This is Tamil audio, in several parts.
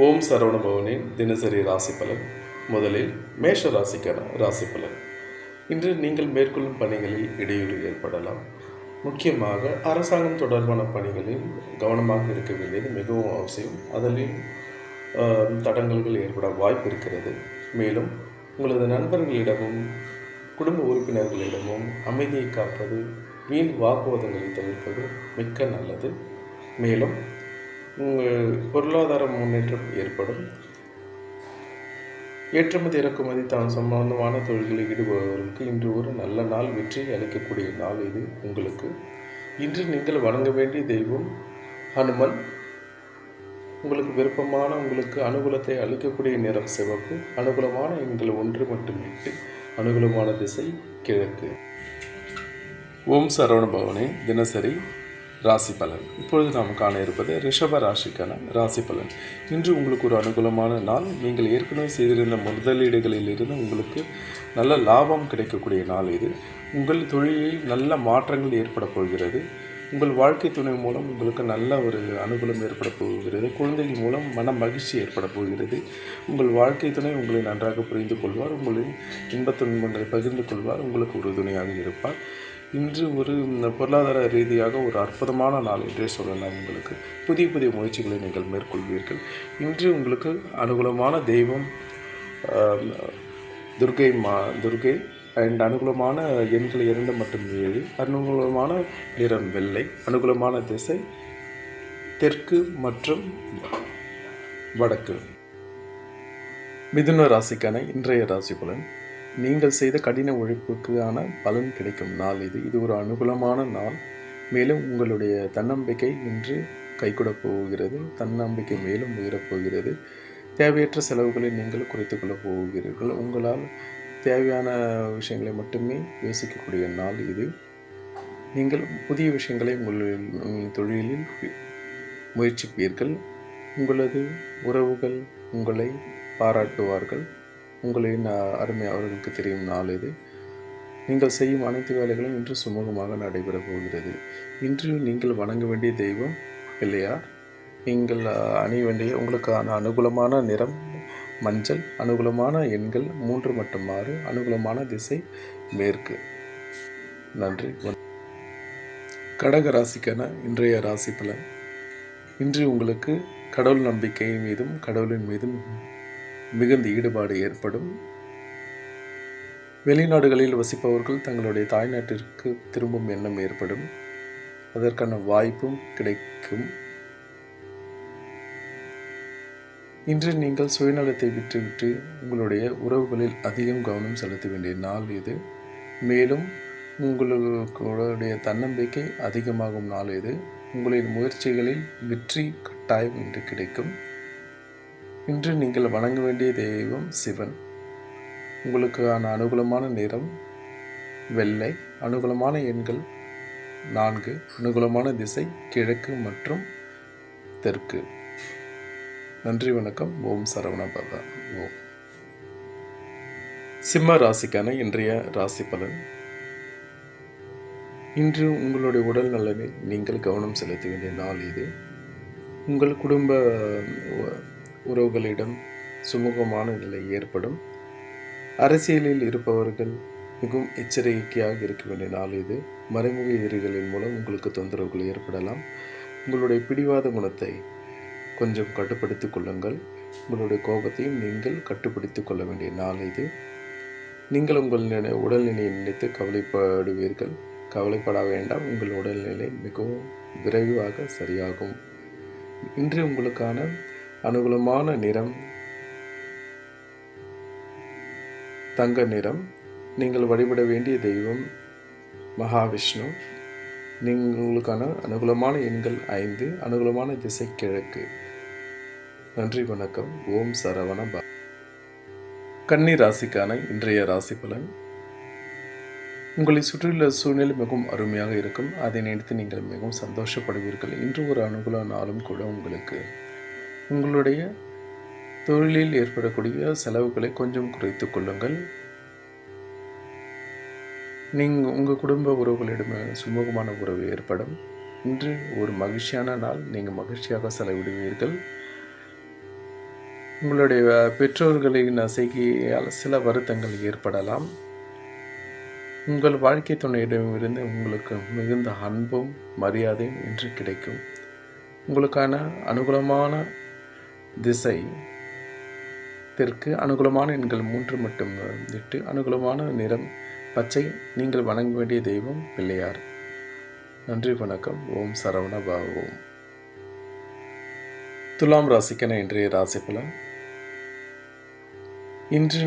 ஓம் சரவண பவனின் தினசரி ராசி பலன். முதலில் மேஷ ராசிக்கான ராசி பலன். இன்று நீங்கள் மேற்கொள்ளும் பணிகளில் இடையூறு ஏற்படலாம். முக்கியமாக அரசாங்கம் தொடர்பான பணிகளில் கவனமாக இருக்க வேண்டியது மிகவும் அவசியம். அதில் தடங்கல்கள் ஏற்பட வாய்ப்பு இருக்கிறது. மேலும் உங்களது நண்பர்களிடமும் குடும்ப உறுப்பினர்களிடமும் அமைதியை காப்பது, வீண் வாக்குவாதங்களை தவிர்ப்பது மிக்க நல்லது. மேலும் உங்கள் பொருளாதார முன்னேற்றம் ஏற்படும். ஏற்றுமதி இறக்குமதி சம்பந்தமான தொழில்களில் ஈடுபடுவதற்கு இன்று ஒரு நல்ல நாள், வெற்றி அளிக்கக்கூடிய நாள் இது உங்களுக்கு. இன்று நீங்கள் வணங்க வேண்டிய தெய்வம் ஹனுமன். உங்களுக்கு விருப்பமான, உங்களுக்கு அனுகூலத்தை அளிக்கக்கூடிய நிறம் சிவப்பு. அனுகூலமான எண்கள் 1 மற்றும் 8. அனுகூலமான திசை கிழக்கு. ஓம் சரவண பவனின் தினசரி ராசி பலன். இப்பொழுது நாம் காண இருப்பது ரிஷப ராசிக்கான ராசி பலன். இன்று உங்களுக்கு ஒரு அனுகூலமான நாள். நீங்கள் ஏற்கனவே செய்திருந்த முதலீடுகளிலிருந்து உங்களுக்கு நல்ல லாபம் கிடைக்கக்கூடிய நாள் இது. உங்கள் தொழிலில் நல்ல மாற்றங்கள் ஏற்பட போகிறது. உங்கள் வாழ்க்கை துணை மூலம் உங்களுக்கு நல்ல ஒரு அனுகூலம் ஏற்பட போகிறது. குழந்தைகள் மூலம் மன மகிழ்ச்சி ஏற்பட போகிறது. உங்கள் வாழ்க்கை துணை உங்களை நன்றாக புரிந்து கொள்வார். உங்களின் இன்பத் துன்பங்களை பகிர்ந்து கொள்வார். உங்களுக்கு உறுதுணையாக இருப்பார். இன்று ஒரு பொருளாதார ரீதியாக ஒரு அற்புதமான நாள் என்றே சொல்லலாம். உங்களுக்கு புதிய புதிய முயற்சிகளை நீங்கள் மேற்கொள்வீர்கள். இன்று உங்களுக்கு அனுகூலமான தெய்வம் துர்கை அண்ட் அனுகூலமான எண்கள் 2 மற்றும் 7. அனுகூலமான நிறம் வெள்ளை. அனுகூலமான திசை தெற்கு மற்றும் வடக்கு. மிதுன ராசிக்கான இன்றைய ராசி பலன். நீங்கள் செய்த கடின உழைப்புக்கான பலன் கிடைக்கும் நாள் இது. இது ஒரு அனுகூலமான நாள். மேலும் உங்களுடைய தன்னம்பிக்கை இன்று கைகூடப் போகிறது. தன்னம்பிக்கை மேலும் உயரப்போகிறது. தேவையற்ற செலவுகளை நீங்கள் குறைத்து கொள்ளப் போகிறீர்கள். உங்களால் தேவையான விஷயங்களை மட்டுமே யோசிக்கக்கூடிய நாள் இது. நீங்கள் புதிய விஷயங்களை உங்கள் தொழிலில் முயற்சிப்பீர்கள். உங்களது உறவுகள் உங்களை பாராட்டுவார்கள். உங்களின் அருமை அவர்களுக்கு தெரியும் நாள் இது. நீங்கள் செய்யும் அனைத்து வேலைகளும் இன்று சுமூகமாக நடைபெறப் போகிறது. இன்று நீங்கள் வணங்க வேண்டிய தெய்வம் பிள்ளையார். நீங்கள் அணிய வேண்டிய உங்களுக்கான அனுகூலமான நிறம் மஞ்சள். அனுகூலமான எண்கள் 3 மற்றும் 6. அனுகூலமான திசை மேற்கு. நன்றி. கடக ராசிக்கான இன்றைய ராசி பலன். இன்று உங்களுக்கு கடவுள் நம்பிக்கை மீதும் கடவுளின் மீதும் மிகுந்த ஈடுபாடு ஏற்படும். வெளிநாடுகளில் வசிப்பவர்கள் தங்களுடைய தாய்நாட்டிற்கு திரும்பும் எண்ணம் ஏற்படும். அதற்கான வாய்ப்பும் கிடைக்கும். இன்று நீங்கள் சுயநலத்தை விட்டுவிட்டு உங்களுடைய உறவுகளில் அதிகம் கவனம் செலுத்த வேண்டிய நாள் இது. மேலும் உங்களுடைய தன்னம்பிக்கை அதிகமாகும் நாள் இது. உங்களின் முயற்சிகளில் வெற்றி கட்டாயம் இன்று கிடைக்கும். இன்று நீங்கள் வணங்க வேண்டிய தெய்வம் சிவன். உங்களுக்கான அனுகூலமான நிறம் வெள்ளை. அனுகூலமான எண்கள் 4. அனுகூலமான திசை கிழக்கு மற்றும் தெற்கு. நன்றி, வணக்கம். ஓம் சரவண பவ. ஓம். சிம்ம ராசிக்கான இன்றைய ராசி பலன். இன்று உங்களுடைய உடல் நலனில் நீங்கள் கவனம் செலுத்த வேண்டிய நாள் இது. உங்கள் குடும்ப உறவுகளிடம் சுமூகமான நிலை ஏற்படும். அரசியலில் இருப்பவர்கள் மிகவும் எச்சரிக்கையாக இருக்க வேண்டிய நாள் இது. மறைமுக எதிரிகளின் மூலம் உங்களுக்கு தொந்தரவுகள் ஏற்படலாம். உங்களுடைய பிடிவாத குணத்தை கொஞ்சம் கட்டுப்படுத்திக் கொள்ளுங்கள். உங்களுடைய கோபத்தையும் நீங்கள் கட்டுப்படுத்திக் கொள்ள வேண்டிய நாள் இது. நீங்கள் உங்கள் உடல்நிலையை நினைத்து கவலைப்படுவீர்கள். கவலைப்பட வேண்டாம். உங்கள் உடல்நிலை மிகவும் விரைவாக சரியாகும். இன்று உங்களுக்கான அனுகூலமான நிறம் தங்க நிறம். நீங்கள் வழிபட வேண்டிய தெய்வம் மகாவிஷ்ணு. உங்களுக்கான அனுகூலமான எண்கள் 5. அனுகூலமான திசை கிழக்கு. நன்றி, வணக்கம். ஓம் சரவண பவ. கன்னி ராசிக்கான இன்றைய ராசி பலன். உங்களை சுற்றியுள்ள சூழ்நிலை மிகவும் அருமையாக இருக்கும். அதை நினைத்து நீங்கள் மிகவும் சந்தோஷப்படுவீர்கள். இன்று ஒரு அனுகூல நாளும் கூட உங்களுக்கு. உங்களுடைய தொழிலில் ஏற்படக்கூடிய செலவுகளை கொஞ்சம் குறைத்து கொள்ளுங்கள். உங்கள் குடும்ப உறவுகளிடம் சுமூகமான உறவு ஏற்படும். இன்று ஒரு மகிழ்ச்சியான நாள். நீங்கள் மகிழ்ச்சியாக செலவிடுவீர்கள். உங்களுடைய பெற்றோர்களின் செய்கையால் சில வருத்தங்கள் ஏற்படலாம். உங்கள் வாழ்க்கை துணையிடமிருந்து உங்களுக்கு மிகுந்த அன்பும் மரியாதையும் இன்று கிடைக்கும். உங்களுக்கான அனுகூலமான திசை தெற்கு. அனுகூலமான எண்கள் 3 மட்டும் 8. அனுகூலமான நிறம் பச்சை. நீங்கள் வணங்க வேண்டிய தெய்வம் பிள்ளையார். நன்றி, வணக்கம். ஓம் சரவண பவ. ஓம். துலாம் ராசிக்கான இன்றைய ராசி பலன். இன்று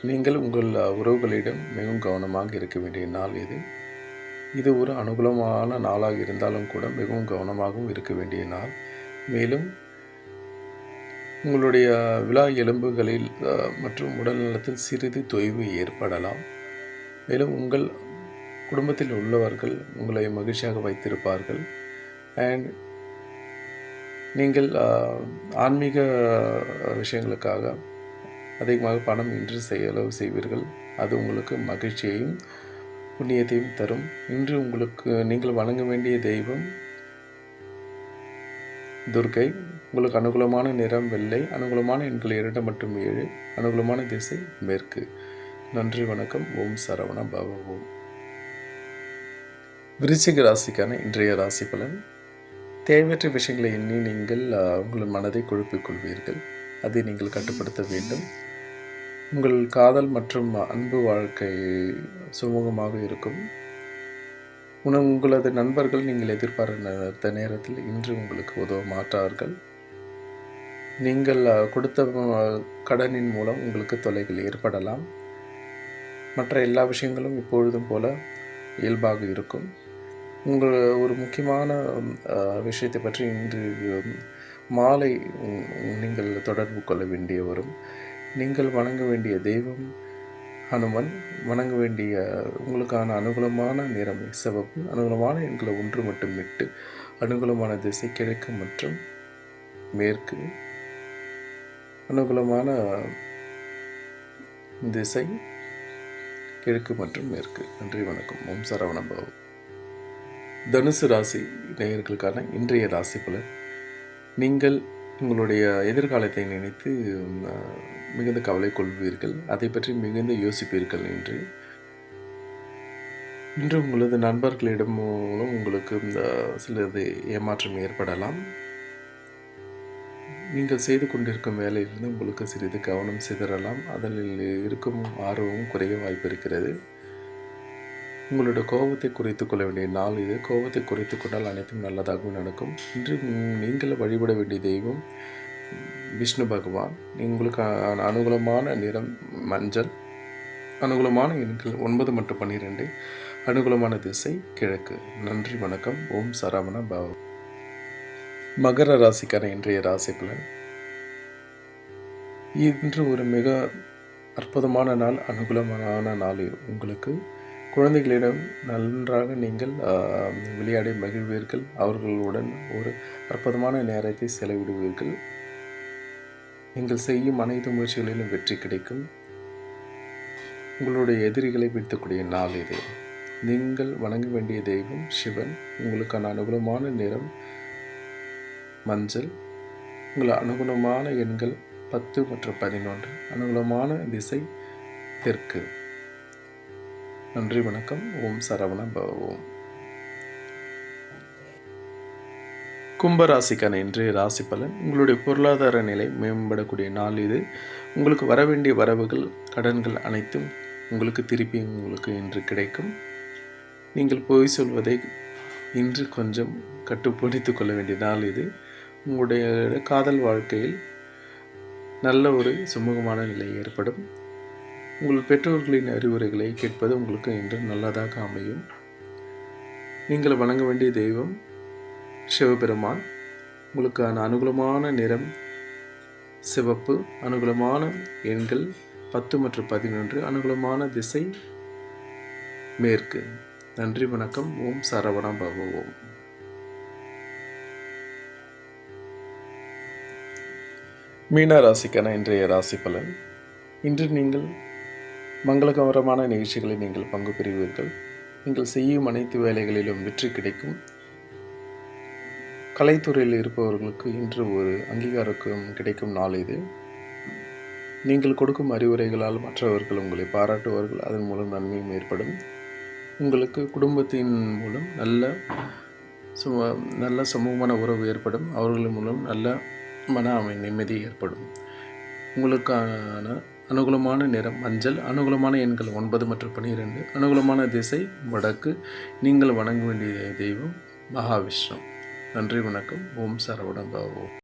நீங்கள் உங்கள் உறவுகளிடம் மிகவும் கவனமாக இருக்க வேண்டிய நாள் இது. இது ஒரு அனுகூலமான நாளாக இருந்தாலும் கூட மிகவும் கவனமாகவும் இருக்க வேண்டிய நாள். மேலும் உங்களுடைய விழா எலும்புகளில் மற்றும் உடல் நலத்தில் சிறிது தொய்வு ஏற்படலாம். மேலும் உங்கள் குடும்பத்தில் உள்ளவர்கள் உங்களை மகிழ்ச்சியாக வைத்திருப்பார்கள். அண்ட் நீங்கள் ஆன்மீக விஷயங்களுக்காக அதிகமாக பணம் இன்று செலவு செய்வீர்கள். அது உங்களுக்கு மகிழ்ச்சியையும் புண்ணியத்தையும் தரும். இன்று நீங்கள் வணங்க வேண்டிய தெய்வம் துர்க்கை. உங்களுக்கு அனுகூலமான நிறம் வெள்ளை. அனுகூலமான எண்கள் 2 மற்றும் 7. அனுகூலமான திசை மேற்கு. நன்றி, வணக்கம். ஓம் சரவண பவ. ஓம். விருச்சிக ராசிக்கான இன்றைய ராசி பலன். தேவையற்ற விஷயங்களை எண்ணி நீங்கள் உங்கள் மனதை குழப்பிக் கொள்வீர்கள். அதை நீங்கள் கட்டுப்படுத்த வேண்டும். உங்கள் காதல் மற்றும் அன்பு வாழ்க்கை சுமூகமாக இருக்கும். உங்களது நண்பர்கள் நீங்கள் எதிர்பார்த்த நேரத்தில் இன்று உங்களுக்கு உதவ மாட்டார்கள். நீங்கள் கொடுத்த கடனின் மூலம் உங்களுக்கு தொல்லைகள் ஏற்படலாம். மற்ற எல்லா விஷயங்களும் இப்பொழுதும் போல இயல்பாக இருக்கும். உங்கள் ஒரு முக்கியமான விஷயத்தை பற்றி இன்று மாலை நீங்கள் தொடர்பு கொள்ள வேண்டிய வரும். நீங்கள் வணங்க வேண்டிய தெய்வம் ஹனுமன். வணங்க வேண்டிய உங்களுக்கான அனுகூலமான நிறம் சிவப்பு. அனுகூலமான எண்களை 1 மற்றும் 8. அனுகூலமான திசை கிழக்கு மற்றும் மேற்கு. அனுகூலமான திசை கிழக்கு மற்றும் மேற்கு. நன்றி, வணக்கம். ஓம் சரவண பவ. தனுசு ராசி நேயர்களுக்கான இன்றைய ராசி பலன். நீங்கள் உங்களுடைய எதிர்காலத்தை நினைத்து மிகுந்த கவலை கொள்வீர்கள். அதை பற்றி மிகுந்த யோசிப்பீர்கள். இன்று உங்களது நண்பர்களிடம் மூலம் உங்களுக்கு சிலது ஏமாற்றம் ஏற்படலாம். நீங்கள் செய்து கொண்டிருக்கும் வேலையிலிருந்து உங்களுக்கு சிறிது கவனம் சிதறலாம். அதில் இருக்கும் ஆர்வமும் குறைய வாய்ப்பு இருக்கிறது. உங்களுடைய கோபத்தை குறைத்து கொள்ள வேண்டிய நாள் இது. கோபத்தை குறைத்து கொண்டால் அனைத்தும் நல்லதாகவும் நடக்கும். இன்று நீங்கள் வழிபட வேண்டிய தெய்வம் விஷ்ணு பகவான். உங்களுக்கு அனுகூலமான நிறம் மஞ்சள். அனுகூலமான எண்கள் 9 மற்றும் 12. அனுகூலமான திசை கிழக்கு. நன்றி, வணக்கம். ஓம் சரவண பவ. மகர ராசிக்கான இன்றைய ராசி பலன். இன்று ஒரு மிக அற்புதமான நாள், அனுகூலமான நாள் உங்களுக்கு. குழந்தைகளிடம் நன்றாக நீங்கள் விளையாடி மகிழ்வீர்கள். அவர்களுடன் ஒரு அற்புதமான நேரத்தை செலவிடுவீர்கள். நீங்கள் செய்யும் அனைத்து முயற்சிகளிலும் வெற்றி கிடைக்கும். உங்களுடைய எதிரிகளை வீழ்த்தக்கூடிய நாள் இது. நீங்கள் வணங்க வேண்டிய தெய்வம் சிவன். உங்களுக்கான அனுகூலமான நிறம் மஞ்சள். உங்கள் அனுகூலமான எண்கள் 10 மற்றும் 11. அனுகூலமான திசை தெற்கு. நன்றி, வணக்கம். ஓம் சரவண பவ. ஓம். கும்பராசிக்கான இன்றைய ராசி பலன். உங்களுடைய பொருளாதார நிலை மேம்படக்கூடிய நாள் இது. உங்களுக்கு வர வேண்டிய வரவுகள் கடன்கள் அனைத்தும் உங்களுக்கு இன்று கிடைக்கும். நீங்கள் பொய் சொல்வதை இன்று கொஞ்சம் கட்டுப்படுத்திக் கொள்ள வேண்டிய நாள் இது. உங்களுடைய காதல் வாழ்க்கையில் நல்ல ஒரு சுமூகமான நிலை ஏற்படும். உங்கள் பெற்றோர்களின் அறிவுரைகளை கேட்பது உங்களுக்கு இன்று நல்லதாக அமையும். நீங்கள் வணங்க வேண்டிய தெய்வம் சிவபெருமான். உங்களுக்கான அனுகூலமான நிறம் சிவப்பு. அனுகூலமான எண்கள் 10 மற்றும் 11. அனுகூலமான திசை மேற்கு. நன்றி, வணக்கம். ஓம் சரவண பவ. ஓம். மீன ராசிக்கான இன்றைய ராசி பலன். இன்று நீங்கள் மங்களகரமான நிகழ்ச்சிகளை நீங்கள் பங்கு பெறுவீர்கள். நீங்கள் செய்யும் அனைத்து வேலைகளிலும் வெற்றி கிடைக்கும். கலைத்துறையில் இருப்பவர்களுக்கு இன்று ஒரு அங்கீகாரம் கிடைக்கும் நாள் இது. நீங்கள் கொடுக்கும் அறிவுரைகளால் மற்றவர்கள் உங்களை பாராட்டுவார்கள். அதன் மூலம் நன்மையும் ஏற்படும். உங்களுக்கு குடும்பத்தின் மூலம் நல்ல சமூகமான உறவு ஏற்படும். அவர்கள் மூலம் நல்ல மன நிம்மதி ஏற்படும். உங்களுக்கான அனுகூலமான நிறம் மஞ்சள். அனுகூலமான எண்கள் 9 மற்றும் 12. அனுகூலமான திசை வடக்கு. நீங்கள் வணங்க வேண்டிய தெய்வம் மகாவிஷ்ணு. நன்றி, வணக்கம். ஓம் சரவண பவ.